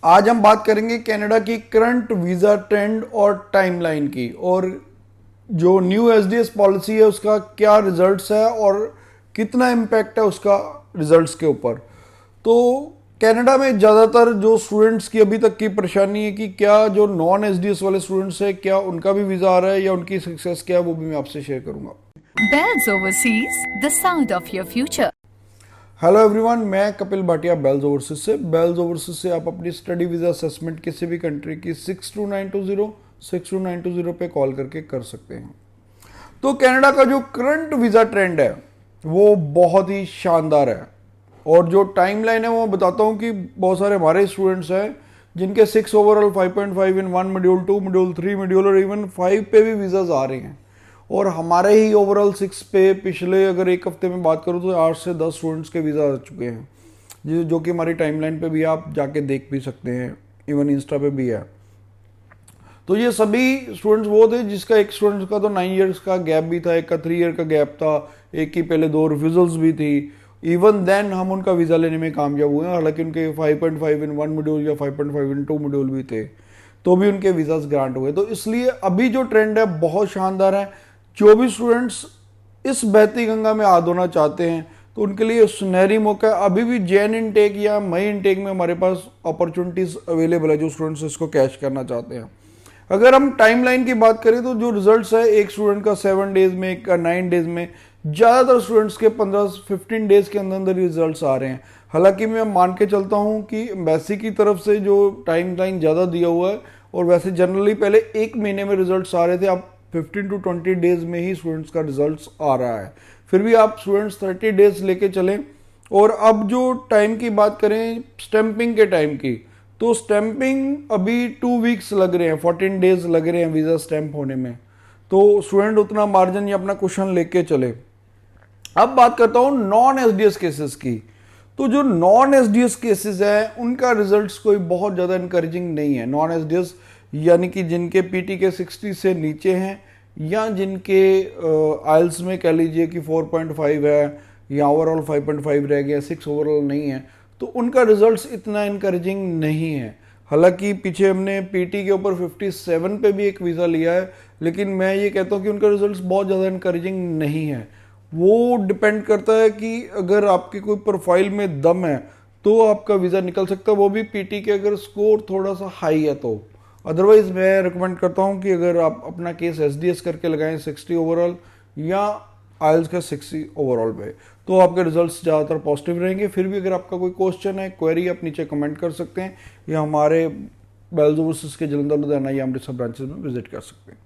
आज हम बात करेंगे कनाडा की करंट वीज़ा ट्रेंड और टाइमलाइन की, और जो न्यू एसडीएस पॉलिसी है उसका क्या रिजल्ट्स है और कितना इम्पैक्ट है उसका रिजल्ट्स के ऊपर। तो कनाडा में ज़्यादातर जो स्टूडेंट्स की अभी तक की परेशानी है कि क्या जो नॉन एसडीएस वाले स्टूडेंट्स हैं क्या उनका भी वीज़ा आ रहा है या उनकी सक्सेस क्या है, वो भी मैं आपसे शेयर करूंगा। Bells Overseas, the sound of your future. Hello everyone, मैं कपिल भाटिया बेल्स ओवरसीज से। बेल्स ओवरसीज से आप अपनी स्टडी वीज़ा असेसमेंट किसी भी कंट्री की 6292062920 पे कॉल करके कर सकते हैं। तो कनाडा का जो करंट वीज़ा ट्रेंड है वो बहुत ही शानदार है, और जो टाइमलाइन है वो मैं बताता हूँ कि बहुत सारे हमारे स्टूडेंट्स हैं जिनके 6 ओवरऑल, 5.5 इन 1 मॉड्यूल, 2 मॉड्यूल, 3 मॉड्यूल और इवन 5 पे भी वीज़ाज आ रहे हैं। और हमारे ही ओवरऑल 6 पे पिछले अगर एक हफ्ते में बात करूँ तो 8 से 10 स्टूडेंट्स के वीज़ा आ चुके हैं, जो कि हमारी टाइमलाइन पे भी आप जाके देख भी सकते हैं, इवन इंस्टा पे भी है। तो ये सभी स्टूडेंट्स वो थे जिसका एक स्टूडेंट का तो 9 इयर्स का गैप भी था, एक का 3 ईयर का गैप था, एक की पहले 2 रिफ्यूजल्स भी थी। इवन देन हम उनका वीज़ा लेने में कामयाब हुए, हालांकि उनके 5.5 इन 1 मॉड्यूल या 5.5 इन 2 मॉड्यूल भी थे, तो भी उनके वीज़ाज ग्रांट हुए। तो इसलिए अभी जो ट्रेंड है बहुत शानदार है। जो भी स्टूडेंट्स इस बहती गंगा में हाथ धोना चाहते हैं तो उनके लिए सुनहरी मौका है। अभी भी जैन इनटेक या मई इनटेक में हमारे पास अपॉर्चुनिटीज़ अवेलेबल है जो स्टूडेंट्स इसको कैश करना चाहते हैं। अगर हम टाइमलाइन की बात करें तो जो रिजल्ट्स है एक स्टूडेंट का 7 डेज में, एक का 9 डेज में, ज़्यादातर स्टूडेंट्स के 15-15 डेज के अंदर अंदर रिजल्ट्स आ रहे हैं। हालांकि मैं मान के चलता हूं कि एम्बेसी की तरफ से जो टाइमलाइन ज़्यादा दिया हुआ है, और वैसे जनरली पहले एक महीने में रिजल्ट्स आ रहे थे, अब 15 टू 20 डेज में ही स्टूडेंट्स का रिजल्ट्स आ रहा है। फिर भी आप स्टूडेंट्स 30 डेज लेके चलें। और अब जो टाइम की बात करें स्टैंपिंग के टाइम की, तो स्टैंपिंग अभी 2 वीक्स लग रहे हैं, 14 डेज लग रहे हैं वीज़ा स्टैंप होने में। तो स्टूडेंट उतना मार्जिन या अपना क्वेश्चन लेके चले। अब बात करता हूँ नॉन एसडीएस केसेस की। तो जो नॉन एसडीएस केसेस है उनका रिजल्ट्स कोई बहुत ज़्यादा इनकरेजिंग नहीं है। नॉन एसडीएस यानी कि जिनके पीटी के 60 से नीचे हैं, या जिनके आइल्स में कह लीजिए कि 4.5 है, या ओवरऑल 5.5 रह गया, 6 ओवरऑल नहीं है, तो उनका रिजल्ट्स इतना इनकरेजिंग नहीं है। हालांकि पीछे हमने पीटी के ऊपर 57 पे भी एक वीज़ा लिया है, लेकिन मैं ये कहता हूँ कि उनका रिजल्ट्स बहुत ज़्यादा इनकरेजिंग नहीं है। वो डिपेंड करता है कि अगर आपकी कोई प्रोफाइल में दम है तो आपका वीज़ा निकल सकता है, वो भी पीटी के अगर स्कोर थोड़ा सा हाई है तो। अदरवाइज मैं रिकमेंड करता हूँ कि अगर आप अपना केस एसडीएस करके लगाएं 60 ओवरऑल या आइल्स का 60 ओवरऑल पे, तो आपके रिजल्ट्स ज़्यादातर पॉजिटिव रहेंगे। फिर भी अगर आपका कोई क्वेश्चन है, क्वेरी, आप नीचे कमेंट कर सकते हैं, या हमारे बेल्स ओवरसीज के जलंधर, लुधियाना या अमृतसर ब्रांचेस में विजिट कर सकते हैं।